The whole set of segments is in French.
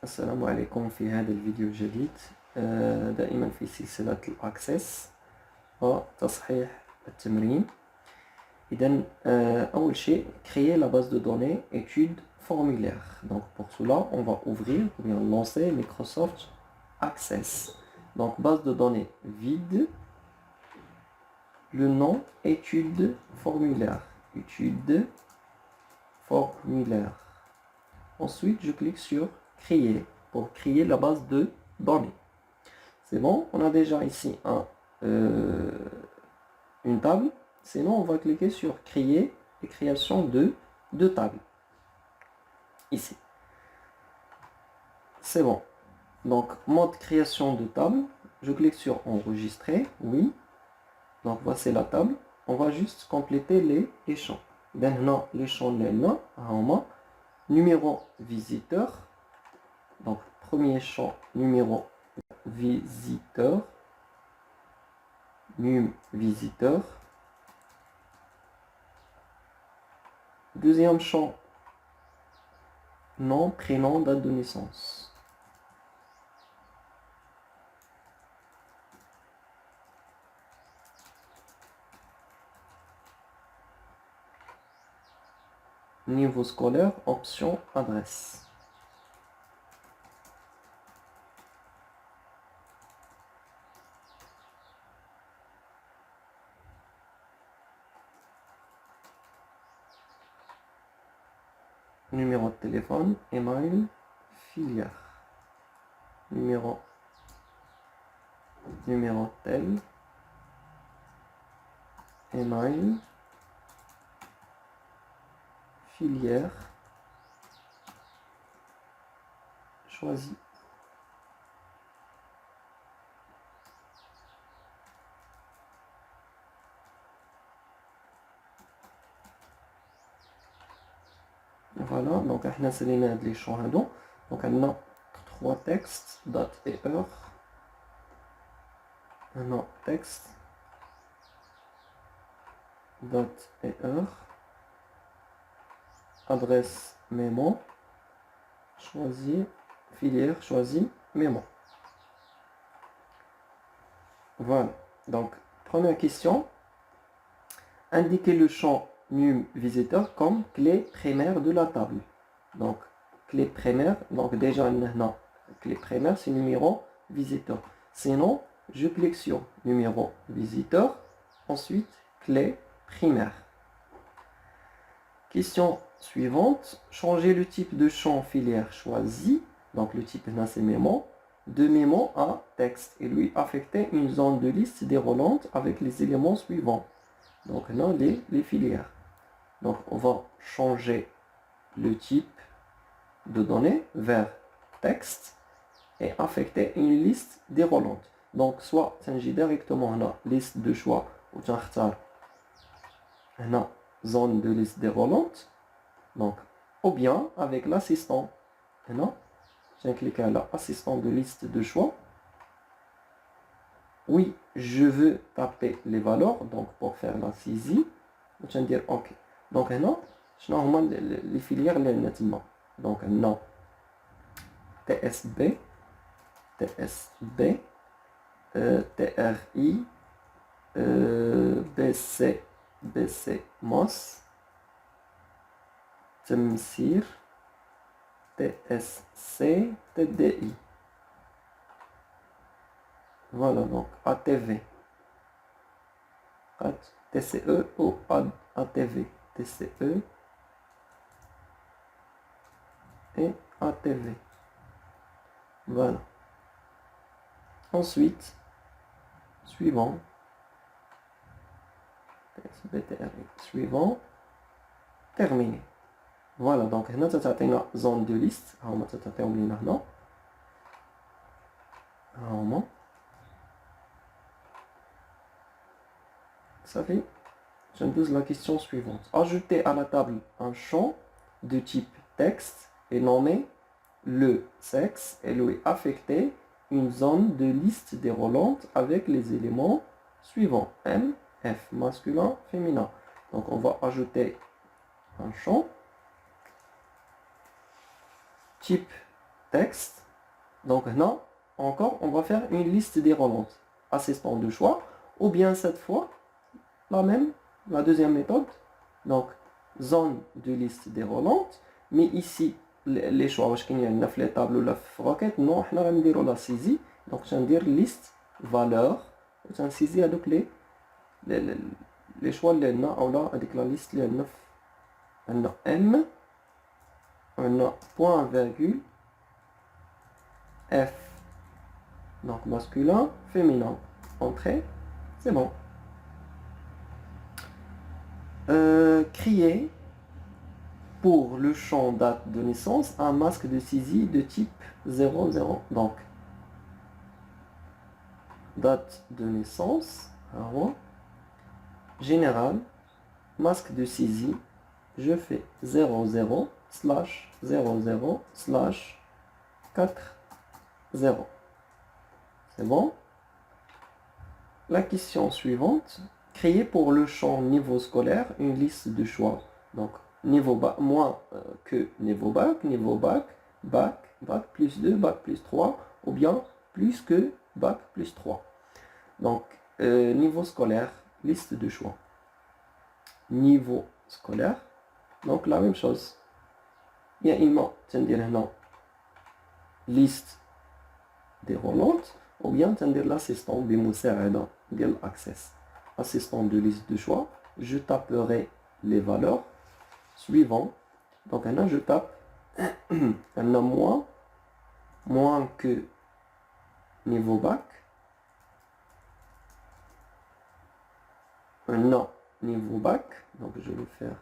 السلام عليكم. في هذا الفيديو الجديد دائما في سلسلة الأكسس وتصحيح التمرين. إذن أول شيء créer la base de données études formulaire. Donc pour cela on va ouvrir ou bien lancer Microsoft Access. Donc base de données vide, le nom études formulaire. Études formulaire. Ensuite je clique sur créer pour créer la base de données. C'est bon, on a déjà ici une table. Sinon on va cliquer sur créer et création de deux tables ici. C'est bon, donc mode création de table, je clique sur enregistrer, oui. Donc voici la table, on va juste compléter les champs. Maintenant les champs là, numéro visiteur. Donc premier champ numéro visiteur, visiteur. Deuxième champ nom, prénom, date de naissance. Niveau scolaire, option adresse. Numéro de téléphone, email, filière. Numéro tel, email, filière, choisi. Voilà, donc on a sélectionné les champs. Donc on a trois textes, date et heure. On a texte, date et heure. Adresse mémo, choisi, filière, choisi, mémo. Voilà, donc première question, indiquez le champ num visiteur comme clé primaire de la table. Donc clé primaire, donc déjà non, clé primaire c'est numéro visiteur. Sinon, je clique sur numéro visiteur, ensuite clé primaire. Question suivante, changer le type de champ filière choisi, donc le type là c'est mémo, de mémo à texte et lui affecter une zone de liste déroulante avec les éléments suivants. Donc là les filières. Donc on va changer le type de données vers texte et affecter une liste déroulante. Donc soit تنجي directement la liste de choix ou تنختار هنا zone de liste déroulante. Donc ou bien avec l'assistant. Maintenant, je clique à l'assistant de liste de choix. Oui, je veux taper les valeurs, donc pour faire la saisie, je vais dire OK. Donc maintenant, je vais les filières nettement. Donc non, TSB, TRI, BC MOS, تمسير TSC TDI. Voilà, donc ATV, TCE ou ATV, TCE et ATV. Voilà. Ensuite, suivant, TSB, TRI, suivant, terminé. Voilà, donc هنا تعطينا zone de liste. هاهما تعطيهم لينا هنا. هاهما. Ça fait. Je pose la question suivante. Ajouter à la table un champ de type texte et nommer le sexe et lui affecter une zone de liste déroulante avec les éléments suivants. M, F, masculin, féminin. Donc on va ajouter un champ type texte. Donc là, encore, on va faire une liste déroulante. Assistant de choix, ou bien cette fois, la deuxième méthode. Donc, zone de liste déroulante. Mais ici, les choix, واش كاين في les tables ou la requête, non, on va نديرو la saisie. Donc, je vais dire liste valeur. Je vais saisir avec les choix اللي عندنا ou là avec la liste اللي عندنا M, on a point virgule F. Donc masculin, féminin. Entrée, c'est bon. Créer pour le champ date de naissance un masque de saisie de type 00. Donc date de naissance, général, masque de saisie, je fais 00 slash 00 slash 40. C'est bon. La question suivante, créer pour le champ niveau scolaire une liste de choix. Donc niveau bac, moins que niveau bac, bac plus 2, bac plus 3, ou bien plus que bac plus 3. Donc niveau scolaire, liste de choix. Niveau scolaire, donc la même chose. Il y a une liste déroulante, ou bien l'assistant بمساعدة ديال l'access. Assistant de liste de choix, je taperai les valeurs suivantes. Donc là je tape un a moins que niveau bac, un a niveau bac, donc je vais faire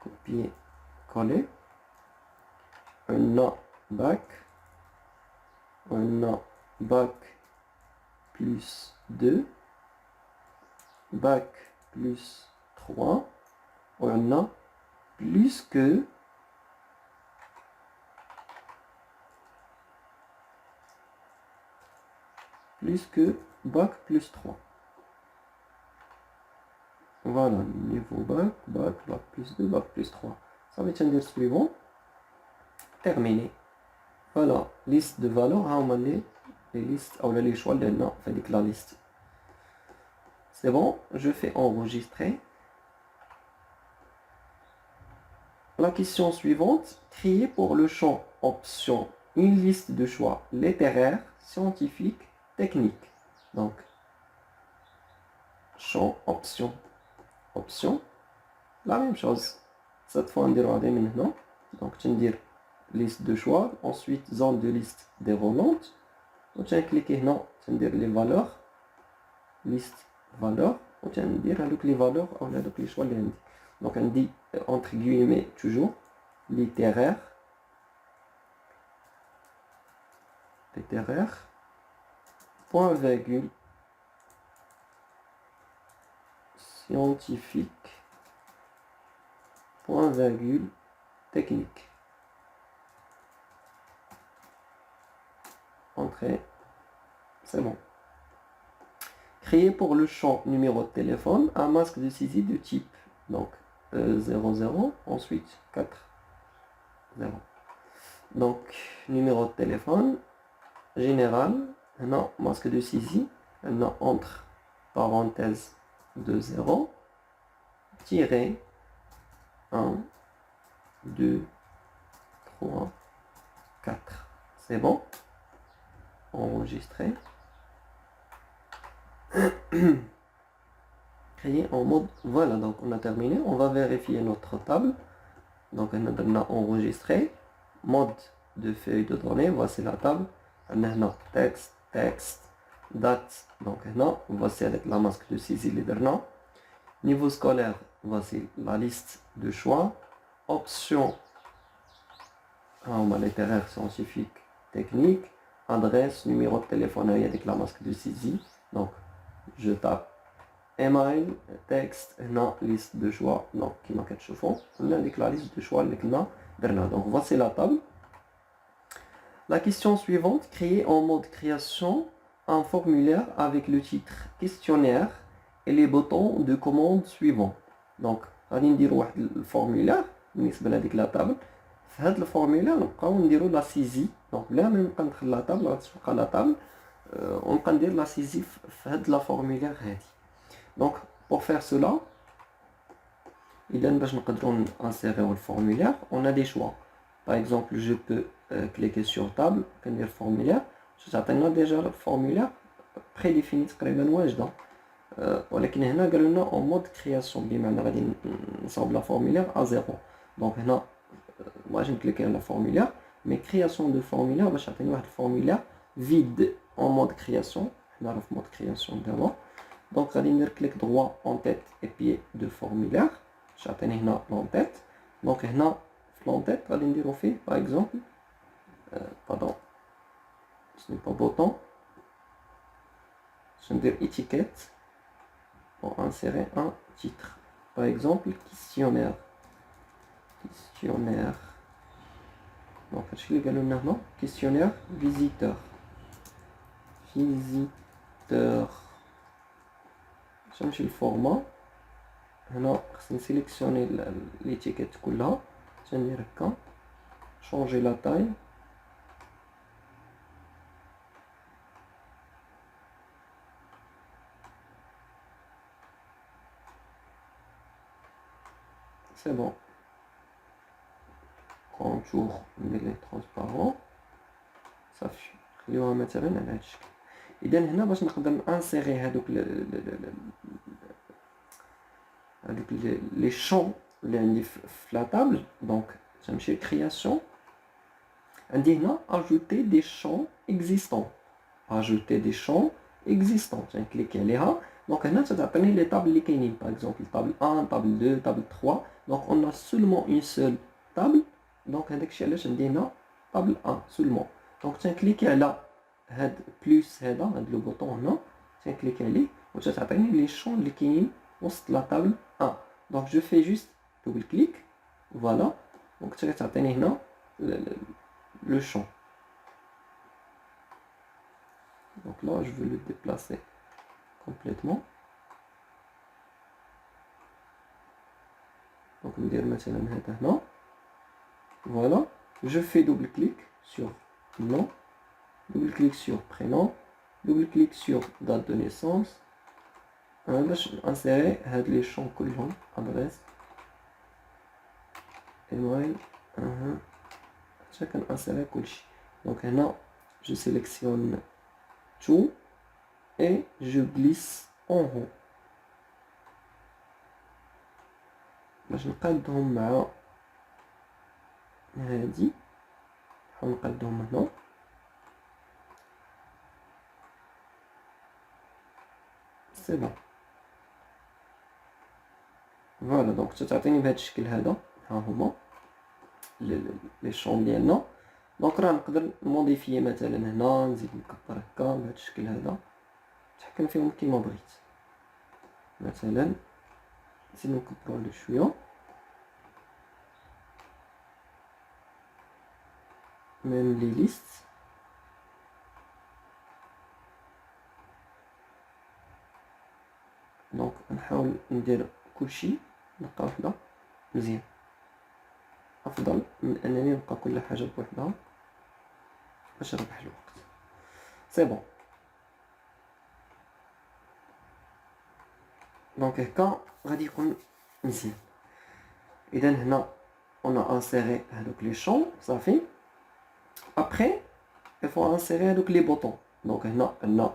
copier coller, un a bac, un a bac plus 2, bac plus 3, on a plus que bac plus 3. Voilà, niveau bac plus 2, bac plus 3. Ça va être le suivant. Terminé. Voilà, liste de valeurs, les listes, ou les choix de la liste. C'est bon, je fais enregistrer. La question suivante, créer pour le champ option une liste de choix littéraire, scientifique, technique. Donc, champ option. Option, la même chose. Cette fois, on dira maintenant. Donc, tu vas dire liste de choix, ensuite zone de liste déroulante. Donc, tu vas cliquer non, tu vas dire les valeurs, liste valeurs, ou tu vas dire avec les valeurs, on a donc les choix. Donc, on dit entre guillemets toujours littéraire, point virgule, scientifique, point virgule, technique. Entrée, c'est bon. Créer pour le champ numéro de téléphone un masque de saisie de type donc 00, ensuite 40. Donc numéro de téléphone général, non, masque de saisie, non, entre parenthèses de 0, tirer 1, 2, 3, 4. C'est bon. Enregistrer. Créer en mode, voilà, donc on a terminé. On va vérifier notre table. Donc on a enregistré. Mode de feuille de données, voici la table. On a texte, date. Donc là, voici avec la masque de saisie leader. Niveau scolaire, voici la liste de choix. Option, littéraire, scientifique, technique. Adresse, numéro de téléphone avec la masque de saisie. Donc, je tape email, texte, liste de choix. Donc, qui m'a quelque chose. On a avec la liste de choix avec donc, voici la table. La question suivante, créer en mode création un formulaire avec le titre questionnaire et les boutons de commande suivants. Donc, on va dire le formulaire, avec la table. في هاد الفورميلير نبقاو نديرو لا سيزي دونك بلا ما نبقى ندخل لا طابل غتبقى لا طابل ونبقى ندير لا سيزي في هاد لا فورميلير هادي دونك pour faire cela إذا باش نقدروا انسيريو الفورميلير on a des choix par exemple je peux cliquer sur table كندير فورميلير تعطينا ديجا الفورميلير بريديفيني تقريبا واجده ولكن هنا قالوا لنا اون مود كرياسيون بمعنى غادي نصاوب لا فورميلير ا زيرو دونك هنا باش نكليكي على فورميلير مي كرياسيون دو فورميلير باش يعطيني واحد الفورميلير فيد اون مود كرياسيون حنا راه في مود كرياسيون دابا دونك غادي ندير كليك دروا اون تيت اي بيي دو فورميلير باش يعطيني هنا لون تيت دونك هنا في لون تيت غادي نديرو فيه باغ اكزومبل pardon ce n'est pas bouton je vais dire étiquette pour insérer un titre. Par exemple, questionnaire. Questionnaire. Donc, je vais le nom. Questionnaire visiteur. Visiteur. Je le format. Alors, je vais sélectionner l'étiquette là. Je vais dire quand. Changer la taille. C'est bon. Contour, il est transparent. Ça fait. خليوها مثلا على هذا الشكل. إذا هنا باش نقدر انسيري هذوك لي شون اللي عندي في لا طابل دونك تنمشي كرياسيون عندي هنا اجوتي دي شون اكزيستون اجوتي دي شون اكزيستون تنكليكي عليها دونك هنا تعطيني لي طابل اللي كاينين باغ اكزومبل طابل 1 طابل 2 طابل 3 دونك اون ا سولمون اون سول طابل دونك هذاك الشيء علاش عندي هنا طابل 1 سولمون دونك تنكليكي على هاد بلوس هاد لو بوطون هنا تنكليكي عليه وتعطيني لي شون اللي كاينين وسط لا طابل 1 دونك جو في جوست دوبل كليك فوالا دونك تعطيني هنا le champ. Donc là, je veux le déplacer complètement. Donc, on va dire maintenant, voilà. Je fais double clic sur nom, double clic sur prénom, double clic sur date de naissance. On va insérer les champs colons, adresse, email, chacun insérer كلشي donc هنا je sélectionne tout et je glisse en haut باش نقادهم مع هادي نحاول نقادهم هنا سي بون فوالا دونك تعطيني بهذا الشكل هذا ها هما لي شون ديالنا دونك راه نقدر نموديفيي مثلا هنا نزيد نكبر هكا بهذا الشكل هذا نتحكم فيهم كيما بغيت مثلا نزيد نكبرو على شويه ميم لي ليست دونك نحاول ندير كلشي دقه واحده مزيان افضل من انني نبقى كل حاجه بوحدها باش نربح الوقت سي بون دونك هكا غادي يكون مزيان اذا هنا on a inséré هذوك لي شون صافي après il faut insérer هذوك لي بوطون دونك هنا عندنا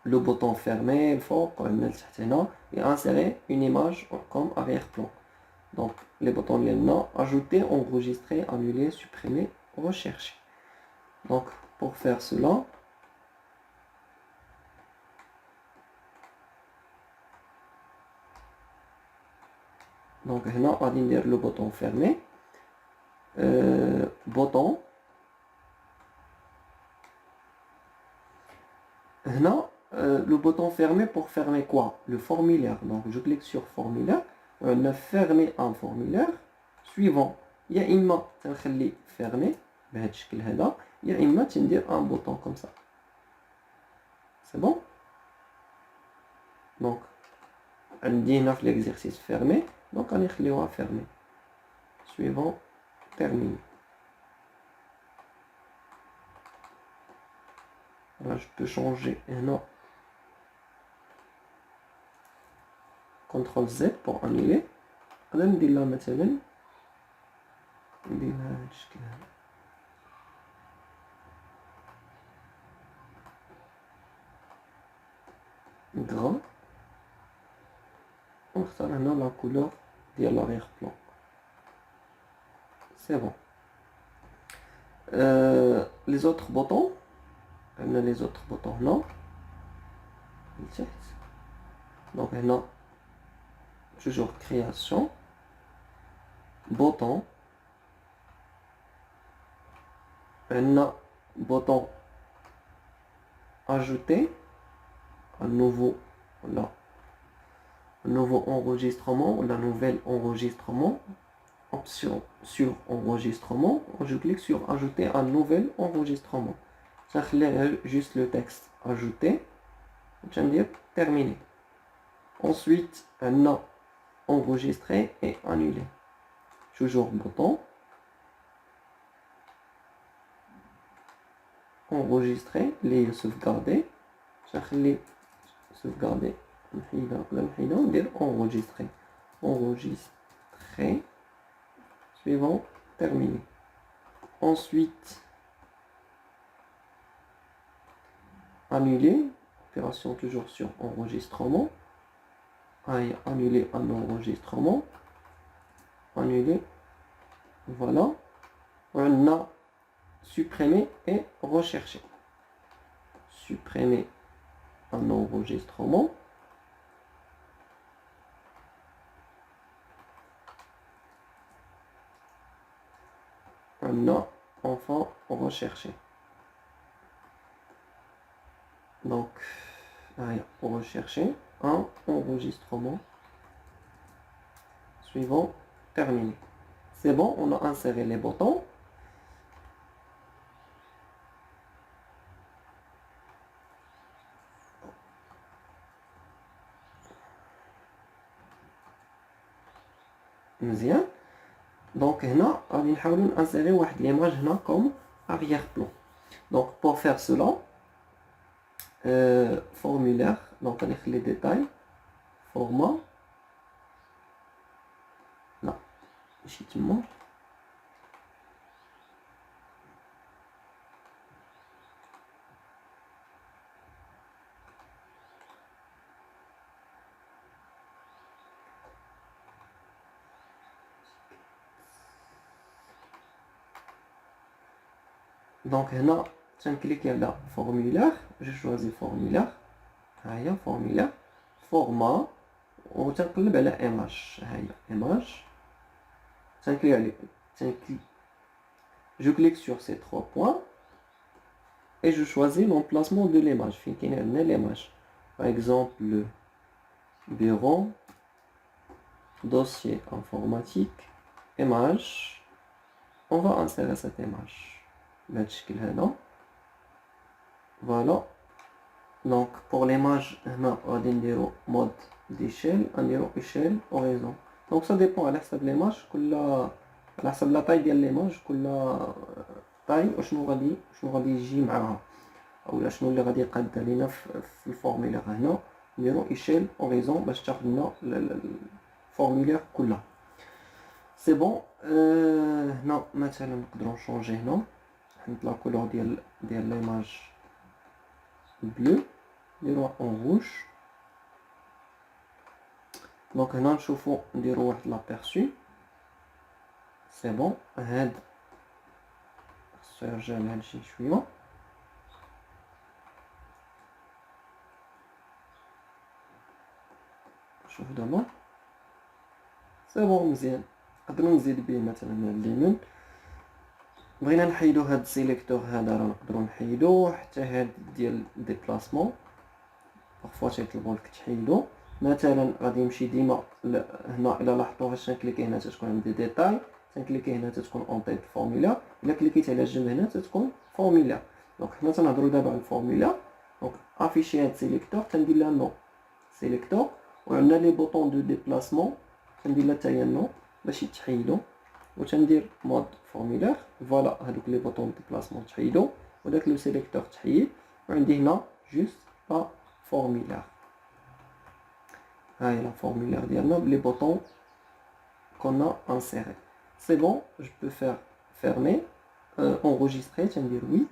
لو بوطون فيرمي الفوق وعندنا لتحت هنا et insérer une image comme arrière-plan. Donc les boutons liens ajouter, enregistrer, annuler, supprimer, rechercher. Donc pour faire cela, donc là on va dire le bouton fermé, bouton. Là le bouton fermé pour fermer quoi? Le formulaire. Donc je clique sur formulaire. On a fermé un formulaire suivant. يا إما تنخلي fermé بهذا الشكل هذا يا إما تندير un bouton comme ça. C'est bon? Donc عندي هنا في l'exercice fermé donc غنخليوها fermé. Suivant terminé. Là, je peux changer un an. CTRL Z pour annuler. غادي ندير لها مثلا ندير لها هاد الشكل هذا. غران ونختار هنا لا كولور ديال لاريغ بلان. سي بون. لي زوتر بوطون عندنا لي زوتر بوطون هنا لتحت. دونك هنا toujours création bouton un bouton ajouter un nouveau là un nouveau enregistrement la nouvelle enregistrement option sur enregistrement je clique sur ajouter un nouvel enregistrement ça fait juste le texte ajouter je vais dire terminé ensuite un enregistrer et annuler toujours bouton enregistrer les sauvegarder les sauvegarder enregistrer suivant terminé ensuite annuler opération toujours sur enregistrement annuler un enregistrement annuler voilà on a supprimé et recherché supprimer un enregistrement on a enfin recherché donc pour rechercher un enregistrement suivant terminé c'est bon on a inséré les boutons مزيان donc هنا غادي نحاولوا نانسيري واحد ليماج هنا comme arrière plan donc pour faire cela formulaire donc غادي نخلي détail format لا ماشي تما donc هنا تنكليكي على formulaire je choisis formulaire ها هي formulaire format وتنقلب على image ها هي image تنكليك على je clique sur ces trois points et je choisis l'emplacement de l'image فين كاين عندنا l'image par exemple bureau dossier informatique image on va insérer cette image بهذا الشكل هذا voilà donc pour l'image هنا غادي نديرو mode d'échelle نديرو échelle horizon donc ça dépend على حسب l'image كل على حسب لا طاي ديال ليماج كل طاي وشنو غادي يجي معاها اولا شنو اللي غادي يقاد علينا في الفورمولير هنا نديرو échelle horizon باش تاخذ لنا الفورمولير كلها سي بون هنا مثلا نقدروا نشونجي هنا نحط لا كولور ديال ليماج bleu نديروها en rouge دونك هنا نشوفو نديرو واحد لابيرسو سي بون هاد خصو يرجع لهادشي شويه شوف دابا سي بون مزيان نقدروا نزيد به مثلا اليمين بغينا نحيدو هاد السيليكتور هذا راه نقدروا نحيدوه حتى هاد ديال ديبلاسمون بارفوا تيطلبوا لك تحيدو مثلا غادي نمشي ديما هنا الا لاحظتوا فاش نكليكي هنا تتكون عندي ديتاي تنكليكي هنا تتكون اون تيت فورمولا الا كليكيت على الجنب هنا تتكون فورمولا دونك حنا تنهضروا دابا على الفورمولا دونك افيشي هاد السيليكتور تندير لها نو سيليكتور وعندنا لي بوطون دو ديبلاسمون تندير لها حتى هي نو باش يتحيدوا وتندير مود فورمولير فوالا هادوك لي بوطون ديبلاسمون تحيدوا وداك لو سيليكتور تحيد وعندي هنا juste la formulaire. هاي la formulaire ديالنا les boutons qu'on a insérés. C'est bon, je peux faire fermer, enregistrer, tiens dire oui.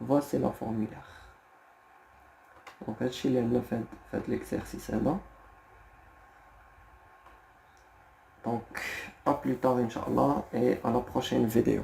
Voici la formulaire. Donc هادشي اللي عندنا في هاد l'exercice هذا. Donc à plus tard Inch'Allah et à la prochaine vidéo.